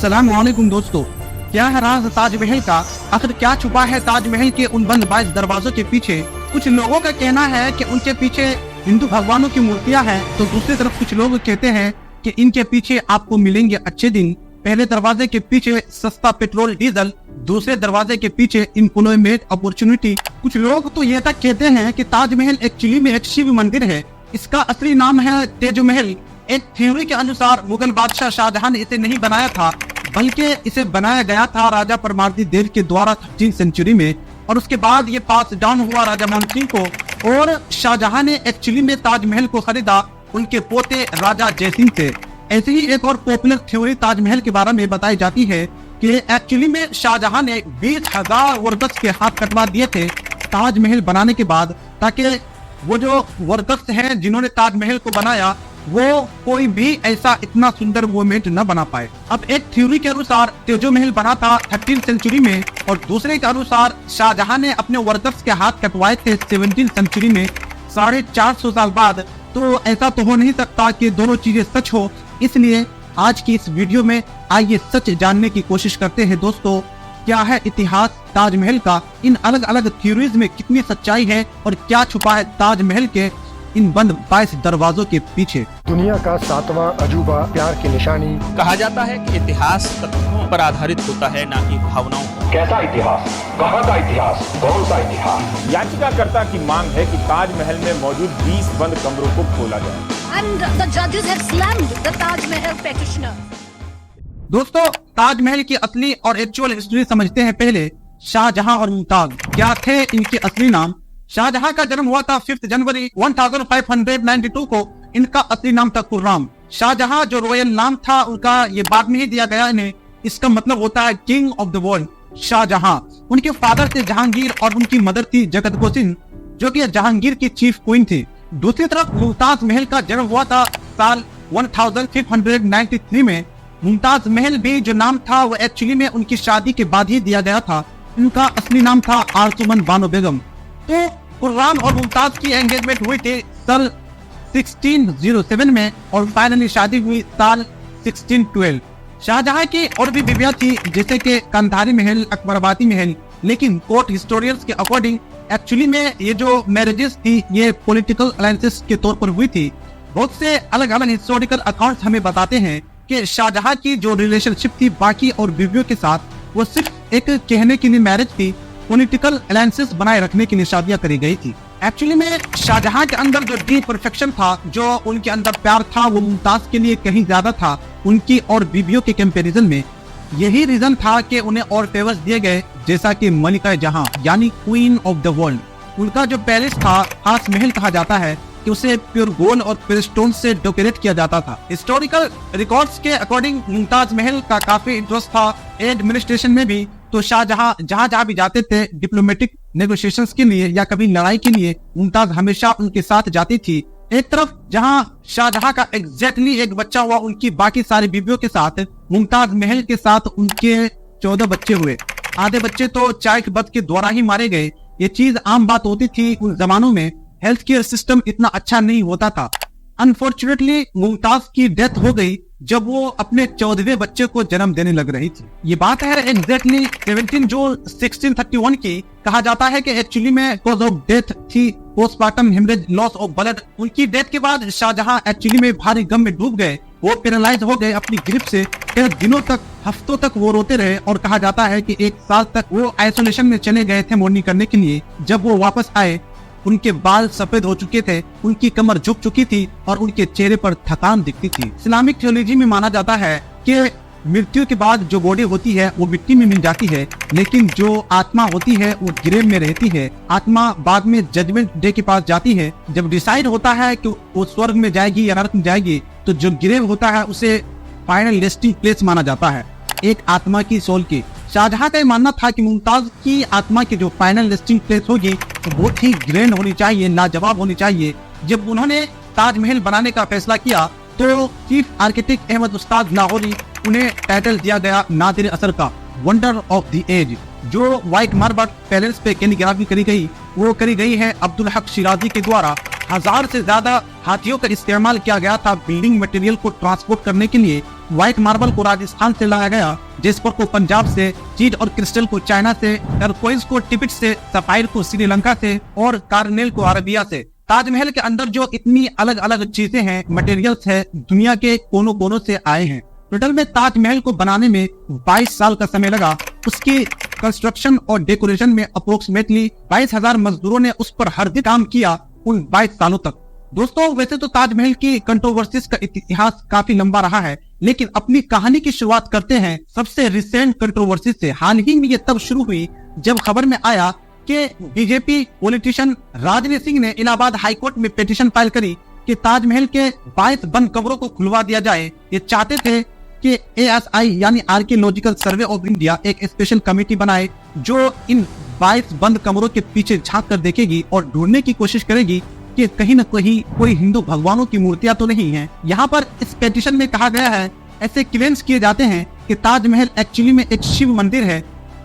अस्सलामुअलैकुम दोस्तों, क्या है राज ताजमहल का? आखिर क्या छुपा है ताजमहल के उन बंद 22 दरवाजों के पीछे? कुछ लोगों का कहना है कि उनके पीछे हिंदू भगवानों की मूर्तियां हैं, तो दूसरी तरफ कुछ लोग कहते हैं कि इनके पीछे आपको मिलेंगे अच्छे दिन। पहले दरवाजे के पीछे सस्ता पेट्रोल डीजल, दूसरे दरवाजे के पीछे एम्प्लॉयमेंट अपॉर्चुनिटी। कुछ लोग तो ये तक कहते हैं कि ताजमहल एक्चुअली में एक शिव मंदिर है, इसका असली नाम है तेजमहल। एक थ्योरी के अनुसार मुगल बादशाह शाहजहां ने इसे नहीं बनाया था, बल्कि इसे बनाया गया था राजा परमार्दी के द्वारा 13वीं सेंचुरी में, और उसके बाद ये पास डाउन हुआ राजा मान सिंह को, और शाहजहां ने एक्चुअली में ताजमहल को खरीदा उनके पोते राजा जयसिंह से। ऐसी ही एक और पॉपुलर थ्योरी ताजमहल के बारे में बताई जाती है कि एक्चुअली में शाहजहां ने 20,000 वर्कर्स के हाथ कटवा दिए थे ताजमहल बनाने के बाद, ताकि वो जो वर्कर्स हैं जिन्होंने ताजमहल को बनाया वो कोई भी ऐसा इतना सुंदर मोमेंट न बना पाए। अब एक थ्योरी के अनुसार तेजमहल बना था 13वीं सेंचुरी में, और दूसरे के अनुसार शाहजहां ने अपने वर्कर्स के हाथ कटवाए थे 17वीं सेंचुरी में, 450 साल बाद। तो ऐसा तो हो नहीं सकता कि दोनों चीजें सच हो, इसलिए आज की इस वीडियो में आइए सच जानने की कोशिश करते हैं दोस्तों। क्या है इतिहास ताजमहल का? इन अलग अलग थ्योरीज में कितनी सच्चाई है और क्या छुपा है ताजमहल के इन बंद 22 दरवाजों के पीछे? दुनिया का 7वां अजूबा, प्यार की निशानी। कहा जाता है कि इतिहास तथ्यों पर आधारित होता है, ना कि भावनाओं पर। कैसा इतिहास? कहाँ का इतिहास? कौन सा इतिहास? याचिकाकर्ता की मांग है कि ताजमहल में मौजूद 20 बंद कमरों को खोला जाए। And the judges have slammed the Taj Mahal petitioner. दोस्तों, ताजमहल की असली और एक्चुअल हिस्ट्री समझते हैं। पहले शाहजहां और मुमताज, क्या थे इनके असली नाम? शाहजहां का जन्म हुआ था 5 जनवरी 1592 को। इनका असली नाम था खुर्राम। शाहजहां जो रॉयल नाम था उनका ये बाद में ही दिया गया इन्हें। इसका मतलब होता है king of the world, Shahjahan. उनके फादर थे जहांगीर और उनकी मदर थी जगत गोसिन, जो कि जहांगीर की चीफ क्वीन थी। दूसरी तरफ मुमताज महल का जन्म हुआ था साल 1593 में। मुमताज महल भी जो नाम था वो एक्चुअली में उनकी शादी के बाद ही दिया गया था। उनका असली नाम था आरसुमन बानो बेगम। तो खुर्राम और मुमताज की एंगेजमेंट हुई थी साल 1607 में, और फाइनली शादी हुई साल 1612। शाहजहां की और भी बीवियां थी, जैसे कि कंधारी महल, अकबराबादी महल, लेकिन कोर्ट हिस्टोरियंस के अकॉर्डिंग एक्चुअली में ये जो मैरिजेस थी ये पॉलिटिकल अलायंसेस के तौर पर हुई थी। बहुत से अलग अलग हिस्टोरिकल अकाउंट्स हमें बताते हैं कि शाहजहां की जो रिलेशनशिप थी बाकी और बीवियों के साथ, वो सिर्फ एक कहने के लिए मैरिज थी, पॉलिटिकल अलायंसेस बनाए रखने की लिए शादियां करी गई थी। एक्चुअली में शाहजहां के अंदर जो डीप परफेक्शन था, जो उनके अंदर प्यार था, वो मुमताज के लिए कहीं ज्यादा था उनकी और बीवियों के कंपैरिजन में। यही रीजन था कि उन्हें और फेवर्स दिए गए, जैसा कि मलिका जहां यानी क्वीन ऑफ द वर्ल्ड। उनका जो पैलेस था, खास महल कहा जाता है, कि उसे प्योर गोल्ड और प्योर स्टोन से डेकोरेट किया जाता था। हिस्टोरिकल रिकॉर्ड्स के अकॉर्डिंग मुमताज महल का काफी इंटरेस्ट था एडमिनिस्ट्रेशन में भी। तो शाहजहां जहां भी जाते थे डिप्लोमेटिक नेगोशिएशंस के लिए या कभी लड़ाई के लिए, मुमताज हमेशा उनके साथ जाती थी। एक तरफ जहां शाहजहां का एग्जैक्टली एक बच्चा हुआ उनकी बाकी सारी बीवियों के साथ, मुमताज महल के साथ उनके 14 बच्चे हुए। आधे बच्चे तो चाइल्ड बर्थ के द्वारा ही मारे गए। ये चीज आम बात होती थी उन जमानों में। हेल्थ केयर सिस्टम इतना अच्छा नहीं होता था। अनफॉर्चुनेटली मुमताज की डेथ हो गई जब वो अपने 14वें बच्चे को जन्म देने लग रही थी। ये बात है एग्जैक्टली 17 जून 1631 की। कहा जाता है कि एक्चुअली में कॉज ऑफ डेथ थी postmortem haemorrhage, loss of blood. उनकी डेथ के बाद शाहजहां एक्चुअली में भारी गम में डूब गए। वो पैरालाइज हो गए अपनी ग्रिप से। कई दिनों तक, हफ्तों तक वो रोते रहे, और कहा जाता है कि 1 साल तक वो आइसोलेशन में चले गए थे मॉर्निंग करने के लिए। जब वो वापस आए, उनके बाल सफेद हो चुके थे, उनकी कमर झुक चुकी थी और उनके चेहरे पर थकान दिखती थी। इस्लामिक थियोलॉजी में माना जाता है कि मृत्यु के बाद जो बॉडी होती है वो मिट्टी में मिल जाती है, लेकिन जो आत्मा होती है वो ग्रेव में रहती है। आत्मा बाद में जजमेंट डे के पास जाती है। जब डिसाइड होता है कि वो स्वर्ग में जाएगी या नरक में जाएगी, तो जो ग्रेव होता है उसे फाइनल रेस्टिंग प्लेस माना जाता है एक आत्मा की सोल की। शाहजहां का मानना था कि मुमताज की आत्मा की जो फाइनल रेस्टिंग प्लेस होगी तो बहुत ही ग्रैंड होनी चाहिए, लाजवाब होनी चाहिए। जब उन्होंने ताजमहल बनाने का फैसला किया तो चीफ आर्किटेक्ट अहमद उस्ताद लाहौरी, उन्हें टाइटल दिया गया नादिर असर का, वंडर ऑफ द एज। जो व्हाइट मार्बल पैलेस पे कैलीग्राफी करी गई वो करी गई है अब्दुल हक शिराजी के द्वारा। 1000 से ज्यादा हाथियों का इस्तेमाल किया गया था बिल्डिंग मटेरियल को ट्रांसपोर्ट करने के लिए। व्हाइट मार्बल को राजस्थान से लाया गया, जेस्पर को पंजाब से, चीड और क्रिस्टल को चाइना से, टर्कोइज को टिबेट से, सफायर को श्रीलंका से और कार्नेल को अरबिया से। ताजमहल के अंदर जो इतनी अलग अलग चीजें हैं, मटेरियल्स है, दुनिया के कोनों कोनों से आए हैं। टोटल में ताजमहल को बनाने में 22 साल का समय लगा। उसकी कंस्ट्रक्शन और डेकोरेशन में अप्रोक्सीमेटली 22,000 मजदूरों ने उस पर हर दिन काम किया उन 22 सालों तक। दोस्तों, वैसे तो ताजमहल की कंट्रोवर्सीज का इतिहास काफी लंबा रहा है, लेकिन अपनी कहानी की शुरुआत करते हैं सबसे रिसेंट कंट्रोवर्सी से। हाल ही में ये तब शुरू हुई जब खबर में आया कि बीजेपी पॉलिटिशियन राजनीत सिंह ने इलाहाबाद हाईकोर्ट में पिटीशन फाइल करी कि ताजमहल के 22 बंद कमरों को खुलवा दिया जाए। ये चाहते थे कि ASI यानी आर्कियोलॉजिकल सर्वे ऑफ इंडिया एक स्पेशल कमेटी बनाए जो इन 22 बंद कमरों के पीछे झांक कर देखेगी और ढूंढने की कोशिश करेगी कि कहीं न कहीं कोई हिंदू भगवानों की मूर्तियां तो नहीं हैं। यहाँ पर इस पिटीशन में कहा गया है, ऐसे क्लेम्स किए जाते हैं कि ताजमहल एक्चुअली में एक शिव मंदिर है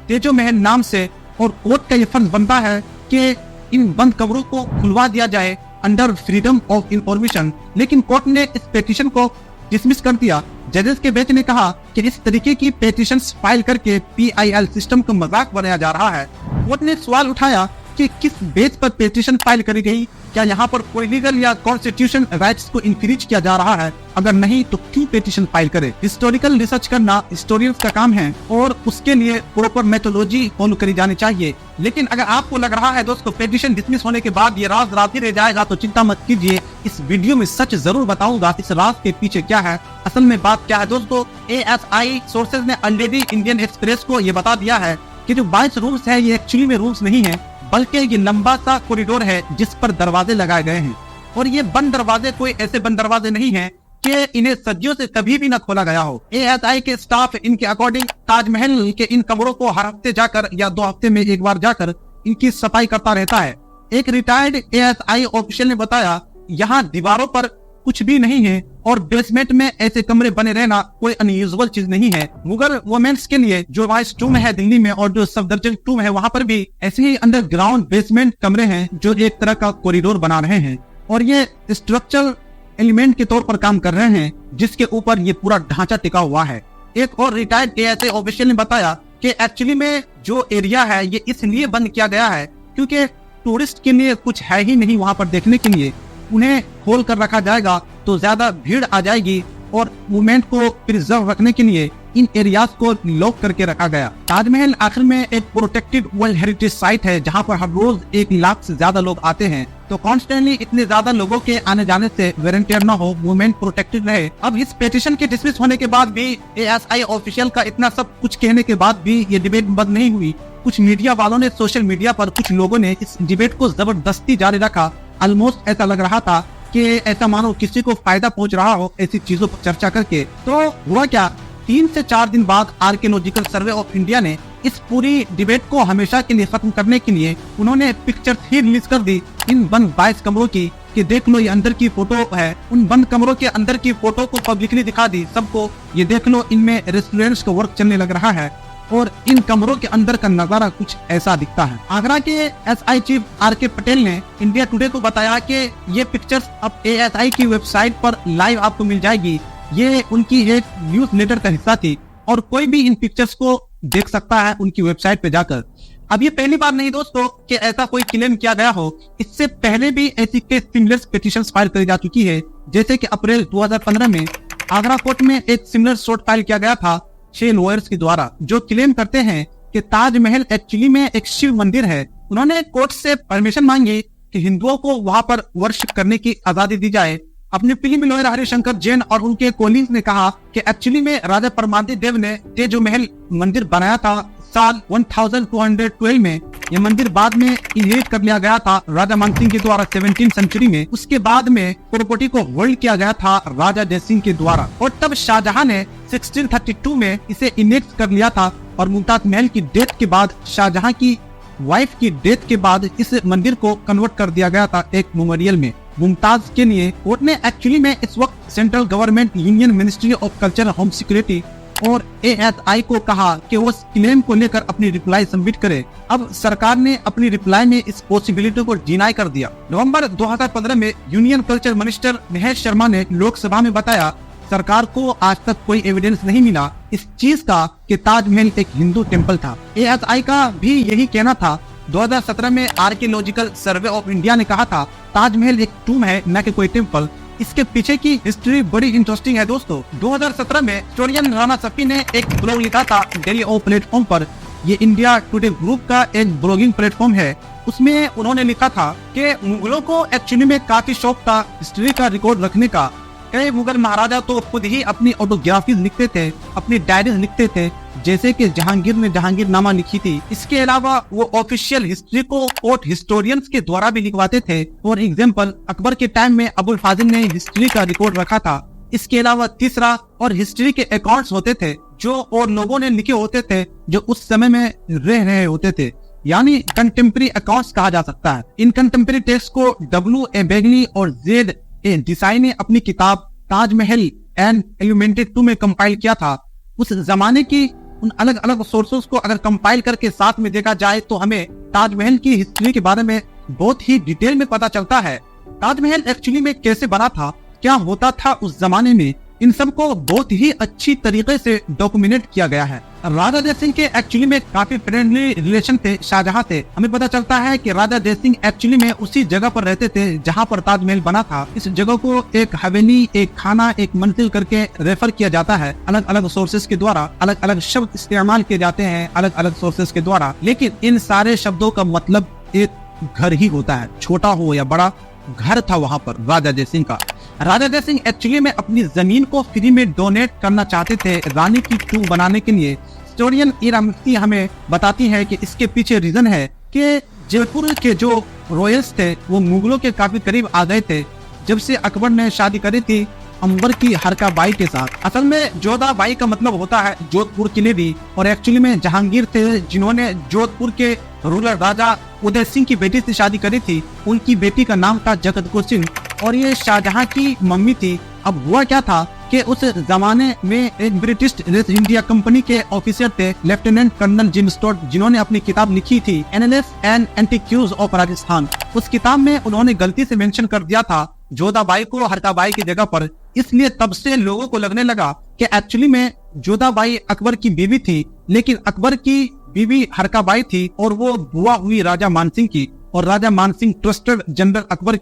तेजो महल नाम से, और कोर्ट का ये फर्ज बनता है कि इन बंद कमरों को खुलवा दिया जाए अंडर फ्रीडम ऑफ इंफॉर्मेशन। लेकिन कोर्ट ने इस पिटीशन को डिसमिस कर दिया। जजेस के बेंच ने कहा कि इस तरीके की पिटीशंस फाइल करके PIL सिस्टम को मजाक बनाया जा रहा है। कोर्ट ने सवाल उठाया कि किस बेस पर पिटीशन फाइल करी गई, क्या यहाँ पर कोई लीगल या कॉन्स्टिट्यूशन राइट्स को इंफ्रिज किया जा रहा है? अगर नहीं तो क्यों पिटीशन फाइल करे? हिस्टोरिकल रिसर्च करना हिस्टोरियंस का काम है और उसके लिए प्रॉपर मेथोडोलॉजी फॉलो करी जानी चाहिए। लेकिन अगर आपको लग रहा है दोस्तों पिटीशन डिसमिस होने के बाद ये राज रात ही रह जाएगा, तो चिंता मत कीजिए, इस वीडियो में सच जरूर बताऊंगा इस राज के पीछे क्या है। असल में बात क्या है दोस्तों, ASI सोर्सेज ने ऑलरेडी इंडियन एक्सप्रेस को ये बता दिया है कि जो 22 रूम्स है ये एक्चुअली में रूम्स नहीं है, बल्कि ये लंबा सा कॉरिडोर है जिस पर दरवाजे लगाए गए हैं। और ये बंद दरवाजे कोई ऐसे बंद दरवाजे नहीं हैं कि इन्हें सदियों से कभी भी न खोला गया हो। ASI के स्टाफ इनके अकॉर्डिंग ताजमहल के इन कमरों को हर हफ्ते जाकर या 2 हफ्ते में एक बार जाकर इनकी सफाई करता रहता है। एक रिटायर्ड ASI ऑफिशियल ने बताया, यहाँ दीवारों पर कुछ भी नहीं है और बेसमेंट में ऐसे कमरे बने रहना कोई अनयूजुअल चीज नहीं है। मुगल वुमेन्स के लिए जो वाइस टूम है दिल्ली में और जो सफदरजंग टूम है वहाँ पर भी ऐसे ही अंडरग्राउंड बेसमेंट कमरे हैं जो एक तरह का कॉरिडोर बना रहे हैं और ये स्ट्रक्चरल एलिमेंट के तौर पर काम कर रहे हैं जिसके ऊपर ये पूरा ढांचा टिका हुआ है। एक और रिटायर्ड ASI ऑफिशियल ने बताया कि एक्चुअली में जो एरिया है ये इसलिए बंद किया गया है क्योंकि टूरिस्ट के लिए कुछ है ही नहीं वहाँ पर देखने के लिए। उन्हें खोल कर रखा जाएगा तो ज्यादा भीड़ आ जाएगी और मूवमेंट को प्रिजर्व रखने के लिए इन एरियाज को लॉक करके रखा गया। ताजमहल आखिर में एक प्रोटेक्टेड वर्ल्ड हेरिटेज साइट है जहां पर हर रोज 1 लाख से ज्यादा लोग आते हैं, तो कॉन्स्टेंटली इतने ज्यादा लोगों के आने जाने से वेरेंटियर न हो, मूवमेंट प्रोटेक्टेड रहे। अब इस पिटीशन के डिसमिस होने के बाद भी ASI ऑफिशियल का इतना सब कुछ कहने के बाद भी ये डिबेट बंद नहीं हुई। कुछ मीडिया वालों ने सोशल मीडिया पर कुछ लोगों ने इस डिबेट को जबरदस्ती जारी रखा। ऑलमोस्ट ऐसा लग रहा था कि ऐसा मानो किसी को फायदा पहुंच रहा हो ऐसी चीजों पर चर्चा करके। तो हुआ क्या, 3 से 4 दिन बाद आर्कियोलॉजिकल सर्वे ऑफ इंडिया ने इस पूरी डिबेट को हमेशा के लिए खत्म करने के लिए उन्होंने पिक्चर ही रिलीज कर दी इन बंद 22 कमरों की कि देख लो ये अंदर की फोटो है। उन बंद कमरों के अंदर की फोटो को पब्लिकली दिखा दी सबको, ये देख लो इनमें रेस्टोरेंट्स का वर्क चलने लग रहा है और इन कमरों के अंदर का नजारा कुछ ऐसा दिखता है। आगरा के SI चीफ RK पटेल ने इंडिया टुडे को बताया कि ये पिक्चर्स अब ASI की वेबसाइट पर लाइव आपको मिल जाएगी। ये उनकी एक न्यूज लेटर का हिस्सा थी और कोई भी इन पिक्चर्स को देख सकता है उनकी वेबसाइट पे जाकर। अब ये पहली बार नहीं दोस्तों कि ऐसा कोई क्लेम किया गया हो, इससे पहले भी ऐसी सिमिलर पिटीशंस फाइल करी जा चुकी है। जैसे कि अप्रैल 2015 में आगरा कोर्ट में एक सिमिलर सूट फाइल किया गया था 6 लॉयर्स के द्वारा जो क्लेम करते हैं कि ताजमहल एक्चुअली में एक शिव मंदिर है। उन्होंने कोर्ट से परमिशन मांगी कि हिंदुओं को वहां पर वर्शिप करने की आजादी दी जाए। अपने फिल्म लॉयर हरिशंकर जैन और उनके कोलीग्स ने कहा कि एक्चुअली में राजा परमादेव देव ने तेजो महल मंदिर बनाया था साल 1212 में। ये मंदिर बाद में इनहेरिट कर लिया गया था राजा मानसिंह के द्वारा 17वीं सेंचुरी में। उसके बाद में प्रॉपर्टी को होल्ड किया गया था राजा जयसिंह के द्वारा और तब शाहजहां ने 1632 में इसे इनेक्ट कर लिया था और मुमताज महल की डेथ के बाद शाहजहां की वाइफ की डेथ के बाद इस मंदिर को कन्वर्ट कर दिया गया था एक मेमोरियल में मुमताज के लिए। कोर्ट ने एक्चुअली में इस वक्त central government union ministry of culture home security और ASI को कहा कि वो उस क्लेम को लेकर अपनी रिप्लाई सबमिट करे। अब सरकार ने अपनी रिप्लाई में इस पॉसिबिलिटी को डिनाई कर दिया। नवंबर 2015 में union culture minister Mahesh Sharma ने लोकसभा में बताया, सरकार को आज तक कोई एविडेंस नहीं मिला इस चीज का कि ताजमहल एक हिंदू टेम्पल था। ASI का भी यही कहना था। 2017 में आर्कियोलॉजिकल सर्वे ऑफ इंडिया ने कहा था ताजमहल एक टूम है, न कि कोई टेम्पल। इसके पीछे की हिस्ट्री बड़ी इंटरेस्टिंग है दोस्तों। 2017 में हिस्टोरियन राणा सफी ने एक ब्लॉग लिखा था डेली ओ प्लेटफॉर्म पर। ये इंडिया टुडे ग्रुप का एक ब्लॉगिंग प्लेटफॉर्म है। उसमें उन्होंने लिखा था कि मुगलों को एक्चुअली में काफी शौक था हिस्ट्री का रिकॉर्ड रखने का। कई मुगल महाराजा तो खुद ही अपनी ऑटोग्राफीज लिखते थे, अपनी डायरीज लिखते थे, जैसे कि जहांगीर ने जहांगीरनामा लिखी थी। इसके अलावा वो ऑफिशियल हिस्ट्री को कोर्ट हिस्टोरियंस के द्वारा भी लिखवाते थे। फॉर एग्जांपल अकबर के टाइम में अबुल फाजिल ने हिस्ट्री का रिकॉर्ड रखा था। इसके अलावा तीसरा और हिस्ट्री के अकाउंट्स होते थे जो और लोगों ने लिखे होते थे जो उस समय में रह रहे होते थे, यानी कंटेम्प्रेरी अकाउंट्स कहा जा सकता है। इन कंटेम्प्रेरी टेक्स्ट को W.A. बेगली और Z.A. देसाई ने अपनी किताब ताजमहल एंड एलिमेंटेड 2 में कंपाइल किया था। उस जमाने की उन अलग अलग सोर्सेस को अगर कंपाइल करके साथ में देखा जाए तो हमें ताजमहल की हिस्ट्री के बारे में बहुत ही डिटेल में पता चलता है। ताजमहल एक्चुअली में कैसे बना था, क्या होता था उस जमाने में, इन सब को बहुत ही अच्छी तरीके से डॉक्यूमेंट किया गया है। राजा जय सिंह के एक्चुअली में काफी फ्रेंडली रिलेशन थे शाहजहां से। हमें पता चलता है कि राजा जय सिंह एक्चुअली में उसी जगह पर रहते थे जहां पर ताजमहल बना था। इस जगह को एक हवेली, एक खाना, एक मंजिल करके रेफर किया जाता है। अलग अलग सोर्सेस के द्वारा अलग अलग शब्द इस्तेमाल किए जाते हैं अलग अलग सोर्सेस के द्वारा, लेकिन इन सारे शब्दों का मतलब एक घर ही होता है, छोटा हो या बड़ा, घर था वहां पर राजा जय सिंह का। राजा जय सिंह एक्चुअली में अपनी जमीन को फ्री में डोनेट करना चाहते थे रानी की टूम बनाने के लिए। हिस्टोरियन ईरा मुफ्ती हमें बताती है कि इसके पीछे रीजन है कि जयपुर के जो रॉयल्स थे वो मुगलों के काफी करीब आ गए थे जब से अकबर ने शादी करी थी अंबर की हरका बाई के साथ। असल में जोधा बाई का मतलब होता है जोधपुर की लेडी, और एक्चुअली में जहांगीर थे जिन्होंने जोधपुर के रूलर राजा उदय सिंह की बेटी से शादी करी थी। उनकी बेटी का नाम था जगत कौर सिंह और ये शाहजहां की मम्मी थी। अब हुआ क्या था कि उस जमाने में एक ब्रिटिश ईस्ट इंडिया कंपनी के ऑफिसर थे लेफ्टिनेंट कर्नल जिम स्टोट, जिन्होंने अपनी किताब लिखी थी annals and antiquities of Rajasthan. उस किताब में उन्होंने गलती से मेंशन कर दिया था जोधाबाई को हरकाबाई की जगह पर, इसलिए तब से लोगों को लगने लगा कि एक्चुअली में जोधाबाई अकबर की बीवी थी, लेकिन अकबर की बीवी हरकाबाई थी और वो बुआ हुई राजा मानसिंह की, और राजा मानसिंह ट्रस्टेड जनरल अकबर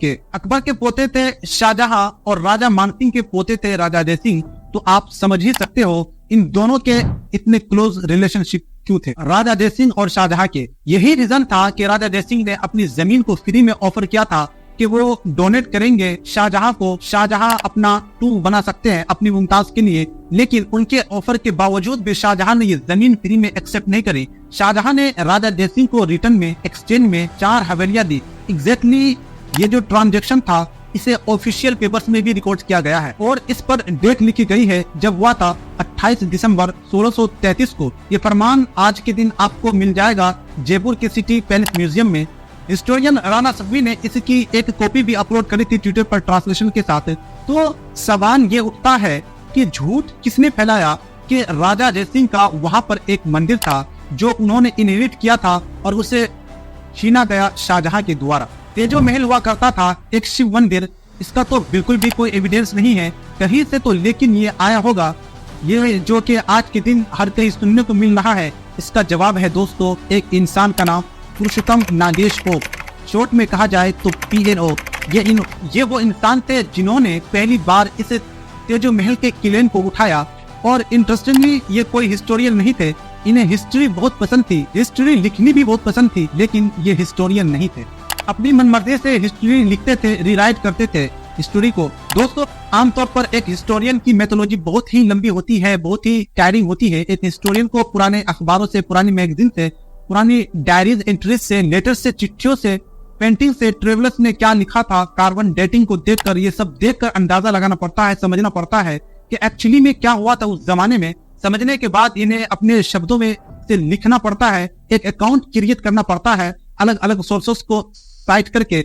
के पोते थे शाहजहां और राजा मानसिंह के पोते थे राजा जय सिंह। तो आप समझ ही सकते हो इन दोनों के इतने क्लोज रिलेशनशिप क्यों थे राजा जय सिंह और शाहजहां के। यही रीजन था कि राजा जय सिंह ने अपनी जमीन को फ्री में ऑफर किया था कि वो डोनेट करेंगे शाहजहां को, शाहजहां अपना टूम बना सकते हैं अपनी मुमताज के लिए। लेकिन उनके ऑफर के बावजूद भी शाहजहां ने ये जमीन फ्री में एक्सेप्ट नहीं करी। शाहजहां ने राजा जय सिंह को रिटर्न में एक्सचेंज में 4 हवेलियां दी। एग्जैक्टली ये जो ट्रांजेक्शन था इसे ऑफिशियल पेपर्स में भी रिकॉर्ड किया गया है और इस पर डेट लिखी गई है जब हुआ था 28 दिसंबर 1633 को। ये फरमान आज के दिन आपको मिल जाएगा जयपुर के सिटी पैलेस म्यूजियम में। हिस्टोरियन राणा सफी ने इसकी एक कॉपी भी अपलोड करी थी ट्विटर पर ट्रांसलेशन के साथ। तो सवाल ये उठता है कि झूठ किसने फैलाया कि राजा जय सिंह का वहां पर एक मंदिर था जो उन्होंने इनहेरिट किया था और उसे छीना गया शाहजहां के द्वारा। ये जो महल हुआ करता था एक शिव मंदिर, इसका तो बिल्कुल भी कोई एविडेंस नहीं है कहीं से, तो लेकिन ये आया होगा, ये जो कि आज के दिन हर कहीं सुनने को मिल रहा है। इसका जवाब है दोस्तों एक इंसान का नाम पुरुषोत्तम नागेश पोप, शॉर्ट में कहा जाए तो PNO। ये वो इंसान थे जिन्होंने पहली बार इस तेजो महल के क्लेम को उठाया। और इंटरेस्टिंगली ये कोई हिस्टोरियन नहीं थे, इन्हें हिस्ट्री बहुत पसंद थी, हिस्ट्री लिखनी भी बहुत पसंद थी, लेकिन ये हिस्टोरियन नहीं थे। अपनी मनमर्जी से हिस्ट्री लिखते थे, रिराइट करते थे हिस्ट्री को। दोस्तों आमतौर पर एक हिस्टोरियन की मेथोलॉजी बहुत ही लंबी होती है, बहुत ही टायरिंग होती है। एक हिस्टोरियन को पुराने अखबारों से, पुरानी मैगजीन से, पुरानी डायरीज, एंट्रीज से, लेटर से, चिट्ठियों से, पेंटिंग से, ट्रेवलर्स ने क्या लिखा था, कार्बन डेटिंग को देखकर, ये सब देखकर अंदाजा लगाना पड़ता है, समझना पड़ता है कि एक्चुअली में क्या हुआ था उस जमाने में। समझने के बाद इन्हें अपने शब्दों में से लिखना पड़ता है, एक अकाउंट क्रिएट करना पड़ता है अलग अलग सोर्सेस को साइट करके।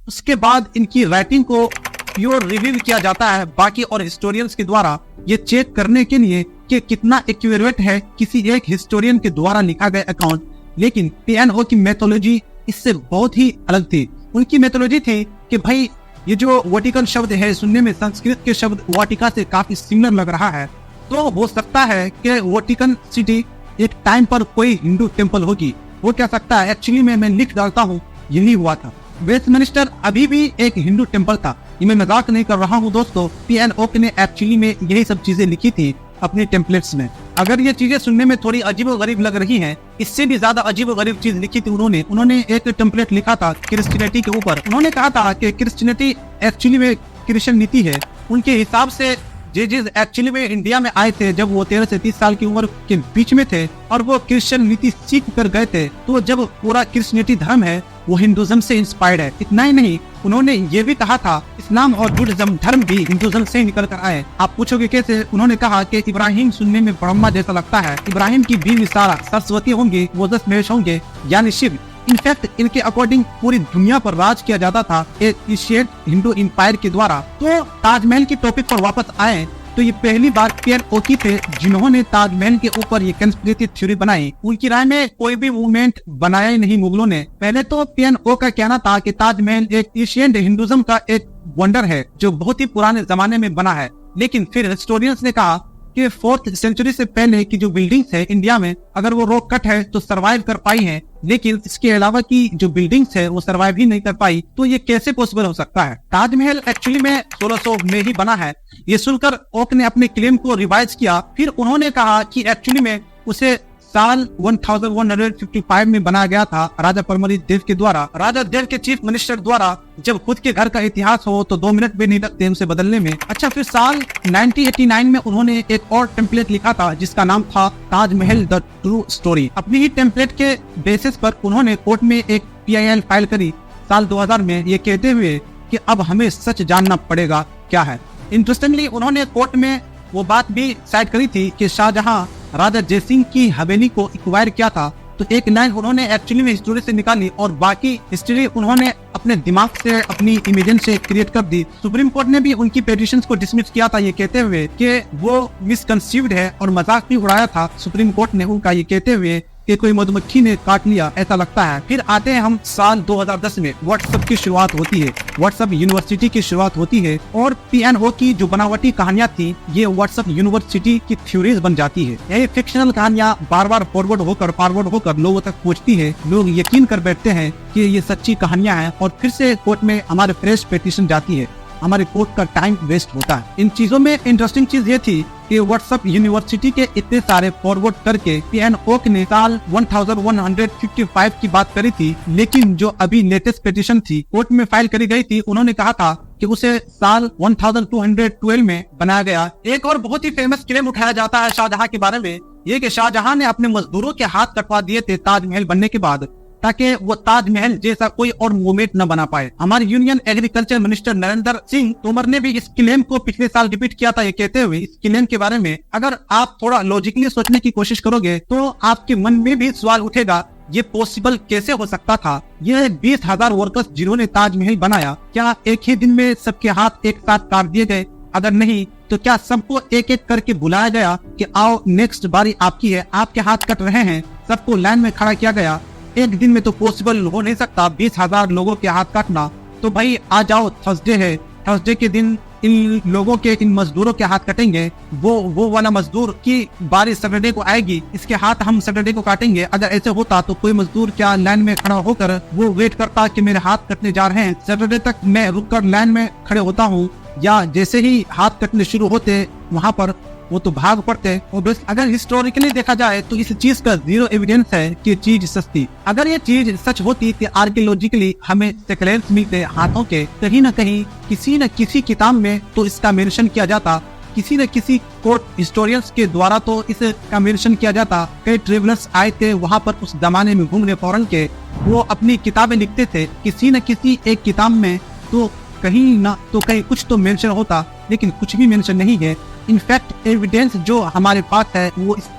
उसके बाद इनकी राइटिंग को प्योर रिव्यू किया जाता है बाकी और हिस्टोरियंस के द्वारा, ये चेक करने के लिए कि कितना एक्यूरेट है किसी एक हिस्टोरियन के द्वारा लिखा गया अकाउंट, लेकिन पीएनओ की मेथोलॉजी इससे बहुत ही अलग थी। उनकी मेथोलॉजी थी कि भाई ये जो वाटिकन शब्द है सुनने में संस्कृत के शब्द वाटिका से काफी सिमिलर लग रहा है, तो हो सकता है कि वाटिकन सिटी एक टाइम पर कोई हिंदू टेम्पल होगी। वो क्या सकता है, एक्चुअली में मैं लिख डालता हूँ, यही हुआ था। वेस्टमिनिस्टर अभी भी एक हिंदू टेम्पल था, ये मैं मजाक नहीं कर रहा हूँ दोस्तों। पीएनओ ने एक्चुअली में यही सब चीजें लिखी थी अपने टेम्पलेट्स में। अगर ये चीजें सुनने में थोड़ी अजीब और गरीब लग रही हैं, इससे भी ज्यादा अजीब और गरीब चीज लिखी थी उन्होंने एक टेम्पलेट लिखा था क्रिश्चियनिटी के ऊपर। उन्होंने कहा था कि क्रिश्चियनिटी एक्चुअली में क्रिश्चियन नीति है। उनके हिसाब से जीसस एक्चुअली में इंडिया में आए थे जब वो 13 से 30 साल की उम्र के बीच में थे, और वो क्रिश्चियन नीति सीख कर गए थे। तो जब पूरा क्रिश्चियनिटी धर्म है वो हिंदुज्म से इंस्पायर्ड है। इतना ही नहीं, उन्होंने ये भी कहा था इस्लाम और बुद्धिज्म धर्म भी हिंदुज्म से निकल कर आए। आप पूछोगे कैसे? उन्होंने कहा कि इब्राहिम सुनने में ब्रह्मा जैसा लगता है, इब्राहिम की बीवी सारा सरस्वती होंगे, वो 10 महेश होंगे यानी शिव। इनफैक्ट इनके अकॉर्डिंग पूरी दुनिया पर राज किया जाता था एक एशियन हिंदू एम्पायर के द्वारा। तो ताजमहल की टॉपिक पर वापस आए तो ये पहली बार पीएनओ की थे जिन्होंने ताजमहल के ऊपर ये कंस्पिरेसी थ्योरी बनाई। उनकी राय में कोई भी मूवमेंट बनाया ही नहीं मुगलों ने। पहले तो पीएनओ का कहना था कि ताजमहल एक एशियन हिंदुज्म का एक वंडर है जो बहुत ही पुराने जमाने में बना है, लेकिन फिर हिस्टोरियंस ने कहा कि 4th सेंचुरी से पहले की जो बिल्डिंग्स है इंडिया में, अगर वो रॉक कट है तो सरवाइव कर पाई है, लेकिन इसके अलावा की जो बिल्डिंग्स है वो सरवाइव ही नहीं कर पाई। तो ये कैसे पॉसिबल हो सकता है? ताजमहल एक्चुअली में 1600 में ही बना है। ये सुनकर ओक ने अपने क्लेम को रिवाइज किया। फिर उन्होंने कहा कि एक्चुअली में उसे साल 1155 में बनाया गया था राजा परमरीत देव के द्वारा। राजा देव के चीफ मिनिस्टर द्वारा जब खुद के घर का इतिहास हो तो 2 मिनट भी नहीं लगते उसे बदलने में। अच्छा, फिर साल 1989 में उन्होंने एक और टेम्पलेट लिखा था जिसका नाम था ताजमहल द ट्रू स्टोरी। अपनी ही टेम्पलेट के बेसिस पर उन्होंने कोर्ट में एक PIL फाइल करी साल 2000 में, ये कहते हुए कि अब हमें सच जानना पड़ेगा क्या है। इंटरेस्टिंगली उन्होंने कोर्ट में वो बात भी साइड करी थी कि शाहजहां राजा जयसिंह की हवेली को एक्वायर किया था। तो एक लाइन उन्होंने एक्चुअली में हिस्ट्री से निकाली और बाकी हिस्ट्री उन्होंने अपने दिमाग से, अपनी इमेजिन से क्रिएट कर दी। सुप्रीम कोर्ट ने भी उनकी पिटीशंस को डिसमिस किया था ये कहते हुए कि वो मिसकंसीव्ड है, और मजाक भी उड़ाया था सुप्रीम कोर्ट ने उनका ये कहते हुए कि कोई मधुमक्खी ने काट लिया ऐसा लगता है। फिर आते हैं हम साल 2010 में। व्हाट्सएप की शुरुआत होती है, व्हाट्सएप यूनिवर्सिटी की शुरुआत होती है, और पीएनओ की जो बनावटी कहानियां थी ये व्हाट्सएप यूनिवर्सिटी की थ्योरीज बन जाती है। ये फिक्शनल कहानियां बार बार फॉरवर्ड होकर लोगों तक पहुंचती है। लोग यकीन कर बैठते हैं कि ये सच्ची कहानियां हैं, और फिर से कोर्ट में हमारे फ्रेश पिटीशन जाती है। हमारे कोर्ट का टाइम वेस्ट होता है। इन चीजों में इंटरेस्टिंग चीज ये थी कि व्हाट्सएप यूनिवर्सिटी के इतने सारे फॉरवर्ड करके पीएनओ ने साल 1155 की बात करी थी, लेकिन जो अभी लेटेस्ट पिटीशन थी कोर्ट में फाइल करी गई थी, उन्होंने कहा था कि उसे साल 1212 में बनाया गया। एक और बहुत ही फेमस क्लेम उठाया जाता है शाहजहां के बारे में, ये कि शाहजहां ने अपने मजदूरों के हाथ कटवा दिए थे ताजमहल बनने के बाद, ताकि वो ताजमहल जैसा कोई और मूवमेंट न बना पाए। हमारे union agriculture minister Narendra Singh Tomar ने भी इस क्लेम को पिछले साल रिपीट किया था, ये कहते हुए इस क्लेम के बारे में अगर आप थोड़ा लॉजिकली सोचने की कोशिश करोगे तो आपके मन में भी सवाल उठेगा, ये पॉसिबल कैसे हो सकता था? ये 20,000 वर्कर्स जिन्होंने ताजमहल बनाया, क्या एक ही दिन में सबके हाथ एक साथ काट दिए गए? अगर नहीं तो क्या सबको एक एक करके बुलाया गया कि आओ नेक्स्ट बारी आपकी है, आपके हाथ कट रहे हैं, सबको लाइन में खड़ा किया गया? एक दिन में तो पॉसिबल हो नहीं सकता 20,000 लोगों के हाथ काटना। तो भाई आ जाओ, थर्सडे है, थर्सडे के दिन इन लोगों के, इन मजदूरों के हाथ कटेंगे। वो वाला मजदूर की बारी सैटरडे को आएगी, इसके हाथ हम सैटरडे को काटेंगे। अगर ऐसे होता तो कोई मजदूर क्या लाइन में खड़ा होकर वो वेट करता कि मेरे हाथ कटने जा रहे हैं, सैटरडे तक मैं रुककर लाइन में खड़े होता हूँ, या जैसे ही हाथ कटने शुरू होते वहां पर वो तो भाग पड़ते। और अगर हिस्टोरिकली देखा जाए तो इस चीज का जीरो एविडेंस है कि चीज सस्ती। अगर ये चीज सच होती कि आर्कियोलॉजिकली हमें सेक्लेंस मिलते हाथों के, कहीं न कहीं किसी न किसी किताब में तो इसका मेंशन किया जाता, किसी न किसी कोर्ट हिस्टोरियंस के द्वारा तो इसका मेंशन किया जाता। कई ट्रेवलर्स आए थे वहां पर उस जमाने में घूमने फॉरेन के, वो अपनी किताबें लिखते थे, किसी न किसी एक किताब में तो कहीं ना तो कहीं कुछ तो मेंशन होता, लेकिन कुछ भी मेंशन नहीं है। इनफैक्ट एविडेंस जो हमारे पास है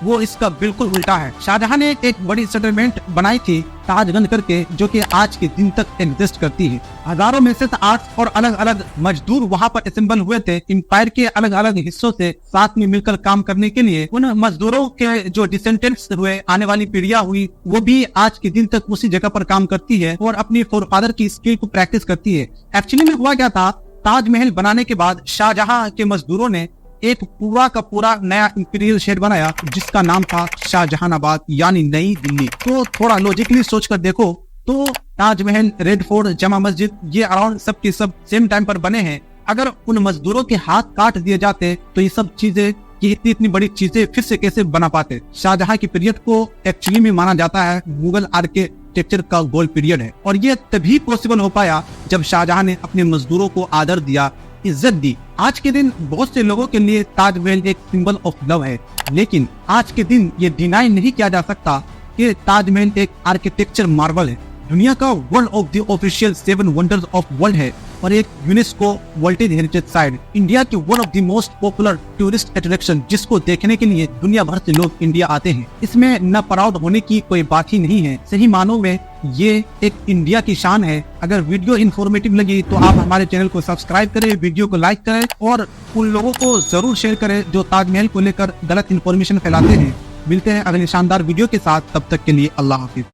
वो इसका बिल्कुल उल्टा है। शाहजहां ने एक बड़ी सेटलमेंट बनाई थी ताजगंज करके, जो कि आज के दिन तक एग्जिस्ट करती है। हजारों में से 8 और अलग अलग मजदूर वहां पर असेंबल हुए थे एम्पायर के अलग अलग हिस्सों से साथ में मिलकर काम करने के लिए। उन मजदूरों के जो डिसेंडेंट्स हुए, आने वाली पीढ़ियां हुई, वो भी आज के दिन तक उसी जगह पर काम करती है और अपनी फोरफादर की स्किल को प्रैक्टिस करती है। एक्चुअली में हुआ क्या था, ताजमहल बनाने के बाद शाहजहां के मजदूरों ने एक पूरा का पूरा नया इंपीरियल शहर बनाया जिसका नाम था शाहजहानाबाद यानी नई दिल्ली। तो थोड़ा लॉजिकली सोचकर देखो तो ताजमहल, रेड फोर्ट, जमा मस्जिद ये अराउंड सब के सब सेम टाइम पर बने हैं। अगर उन मजदूरों के हाथ काट दिए जाते तो ये सब चीजें, ये इतनी बड़ी चीजें फिर से कैसे बना पाते। शाहजहां की पीरियड को एक्चुअली में माना जाता है मुगल आर्किटेक्चर का गोल्ड पीरियड है, और ये तभी पॉसिबल हो पाया जब शाहजहां ने अपने मजदूरों को आदर दिया, इज्जत दी। आज के दिन बहुत से लोगों के लिए ताजमहल एक सिंबल ऑफ लव है, लेकिन आज के दिन ये डिनाई नहीं किया जा सकता कि ताजमहल एक आर्किटेक्चर मार्वल है, दुनिया का world of the official 7 wonders of world है और एक UNESCO world heritage site, India की one of the most popular tourist attraction, जिसको देखने के लिए दुनिया भर से लोग इंडिया आते हैं। इसमें न प्राउड होने की कोई बात ही नहीं है, सही मानों में ये एक इंडिया की शान है। अगर वीडियो इन्फॉर्मेटिव लगी तो आप हमारे चैनल को सब्सक्राइब करें, वीडियो को लाइक करें और उन लोगों को जरूर शेयर करें जो ताजमहल को लेकर गलत इन्फॉर्मेशन फैलाते हैं। मिलते हैं अगले शानदार वीडियो के साथ, तब तक के लिए अल्लाह हाफिज।